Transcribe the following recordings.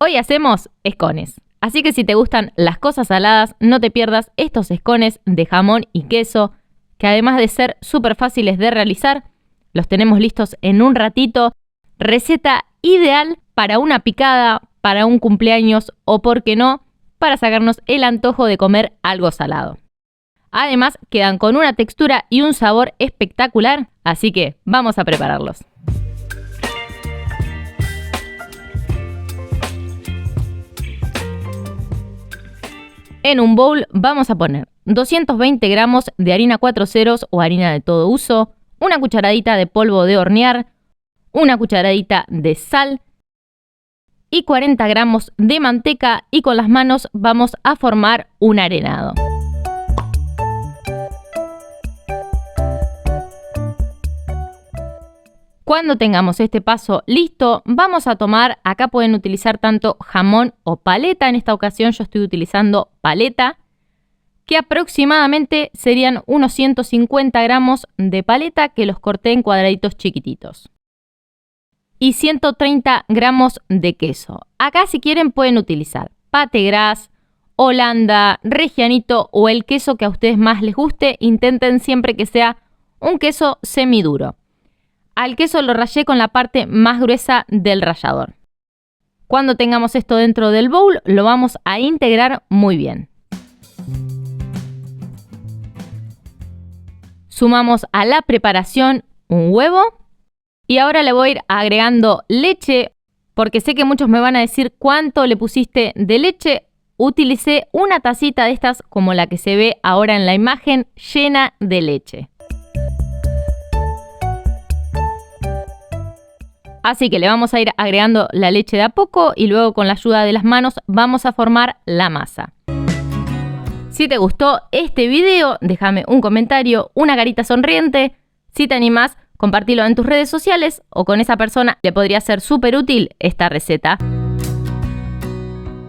Hoy hacemos escones, así que si te gustan las cosas saladas, no te pierdas estos escones de jamón y queso, que además de ser súper fáciles de realizar, los tenemos listos en un ratito. Receta ideal para una picada, para un cumpleaños o, por qué no, para sacarnos el antojo de comer algo salado. Además, quedan con una textura y un sabor espectacular, así que vamos a prepararlos. En un bowl vamos a poner 220 gramos de harina 4 ceros o harina de todo uso, una cucharadita de polvo de hornear, una cucharadita de sal y 40 gramos de manteca, y con las manos vamos a formar un arenado. Cuando tengamos este paso listo, vamos a tomar, acá pueden utilizar tanto jamón o paleta, en esta ocasión yo estoy utilizando paleta, que aproximadamente serían unos 150 gramos de paleta que los corté en cuadraditos chiquititos. Y 130 gramos de queso. Acá si quieren pueden utilizar pate gras, Holanda, Reggianito o el queso que a ustedes más les guste. Intenten siempre que sea un queso semiduro. Al queso lo rallé con la parte más gruesa del rallador. Cuando tengamos esto dentro del bowl, lo vamos a integrar muy bien. Sumamos a la preparación un huevo y ahora le voy a ir agregando leche, porque sé que muchos me van a decir cuánto le pusiste de leche. Utilicé una tacita de estas como la que se ve ahora en la imagen, llena de leche. Así que le vamos a ir agregando la leche de a poco y luego con la ayuda de las manos vamos a formar la masa. Si te gustó este video, déjame un comentario, una carita sonriente. Si te animás, compartilo en tus redes sociales o con esa persona le podría ser súper útil esta receta.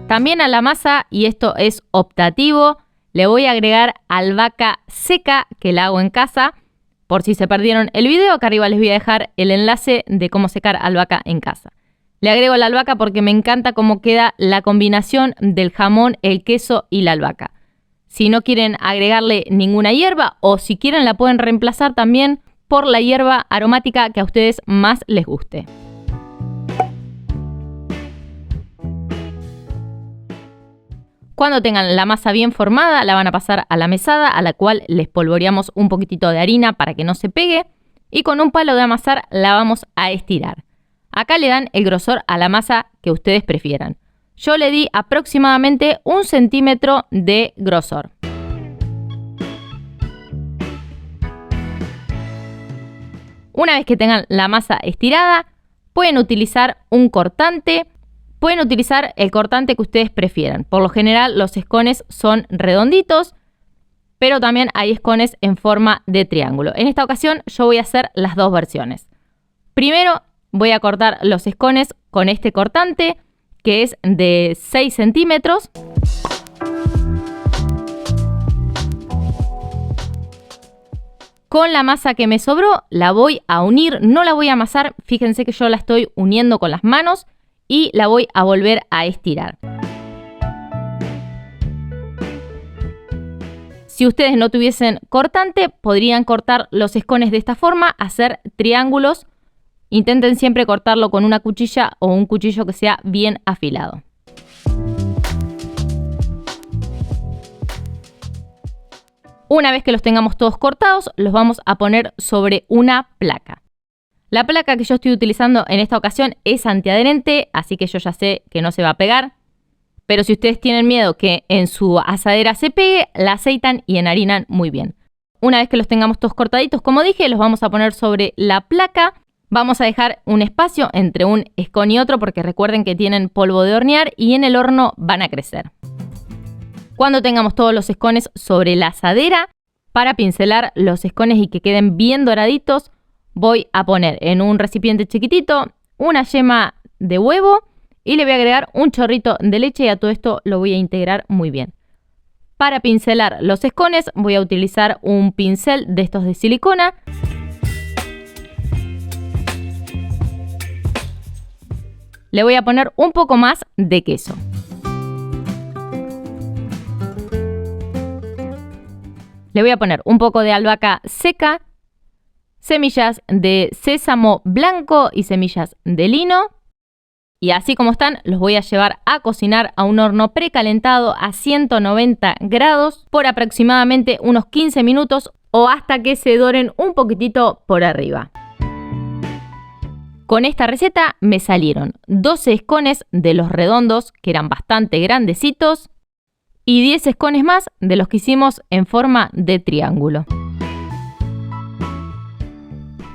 También a la masa, y esto es optativo, le voy a agregar albahaca seca que la hago en casa. Por si se perdieron el video, acá arriba les voy a dejar el enlace de cómo secar albahaca en casa. Le agrego la albahaca porque me encanta cómo queda la combinación del jamón, el queso y la albahaca. Si no quieren agregarle ninguna hierba o si quieren la pueden reemplazar también por la hierba aromática que a ustedes más les guste. Cuando tengan la masa bien formada, la van a pasar a la mesada, a la cual les polvoreamos un poquitito de harina para que no se pegue, y con un palo de amasar la vamos a estirar. Acá le dan el grosor a la masa que ustedes prefieran. Yo le di aproximadamente 1 centímetro de grosor. Una vez que tengan la masa estirada, pueden utilizar un cortante. Pueden utilizar el cortante que ustedes prefieran. Por lo general los escones son redonditos, pero también hay escones en forma de triángulo. En esta ocasión yo voy a hacer las dos versiones. Primero voy a cortar los escones con este cortante que es de 6 centímetros. Con la masa que me sobró la voy a unir, no la voy a amasar. Fíjense que yo la estoy uniendo con las manos. Y la voy a volver a estirar. Si ustedes no tuviesen cortante, podrían cortar los escones de esta forma, hacer triángulos. Intenten siempre cortarlo con una cuchilla o un cuchillo que sea bien afilado. Una vez que los tengamos todos cortados, los vamos a poner sobre una placa. La placa que yo estoy utilizando en esta ocasión es antiadherente, así que yo ya sé que no se va a pegar. Pero si ustedes tienen miedo que en su asadera se pegue, la aceitan y enharinan muy bien. Una vez que los tengamos todos cortaditos, como dije, los vamos a poner sobre la placa. Vamos a dejar un espacio entre un escone y otro porque recuerden que tienen polvo de hornear y en el horno van a crecer. Cuando tengamos todos los escones sobre la asadera, para pincelar los escones y que queden bien doraditos, voy a poner en un recipiente chiquitito una yema de huevo y le voy a agregar un chorrito de leche y a todo esto lo voy a integrar muy bien. Para pincelar los escones voy a utilizar un pincel de estos de silicona. le voy a poner un poco más de queso. Le voy a poner un poco de albahaca seca, semillas de sésamo blanco y semillas de lino. Y así como están, los voy a llevar a cocinar a un horno precalentado a 190 grados por aproximadamente unos 15 minutos o hasta que se doren un poquitito por arriba. Con esta receta me salieron 12 escones de los redondos, que eran bastante grandecitos, y 10 escones más de los que hicimos en forma de triángulo.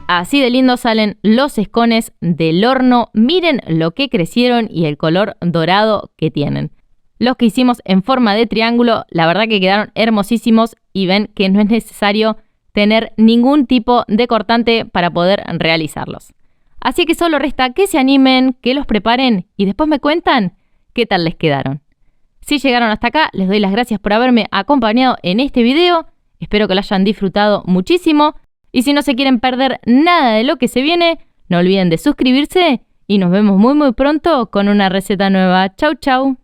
Así de lindo salen los escones del horno. Miren lo que crecieron y el color dorado que tienen. Los que hicimos en forma de triángulo, la verdad que quedaron hermosísimos y ven que no es necesario tener ningún tipo de cortante para poder realizarlos. Así que solo resta que se animen, que los preparen y después me cuentan qué tal les quedaron. Si llegaron hasta acá, les doy las gracias por haberme acompañado en este video. Espero que lo hayan disfrutado muchísimo. Y si no se quieren perder nada de lo que se viene, no olviden de suscribirse y nos vemos muy pronto con una receta nueva. Chau, chau.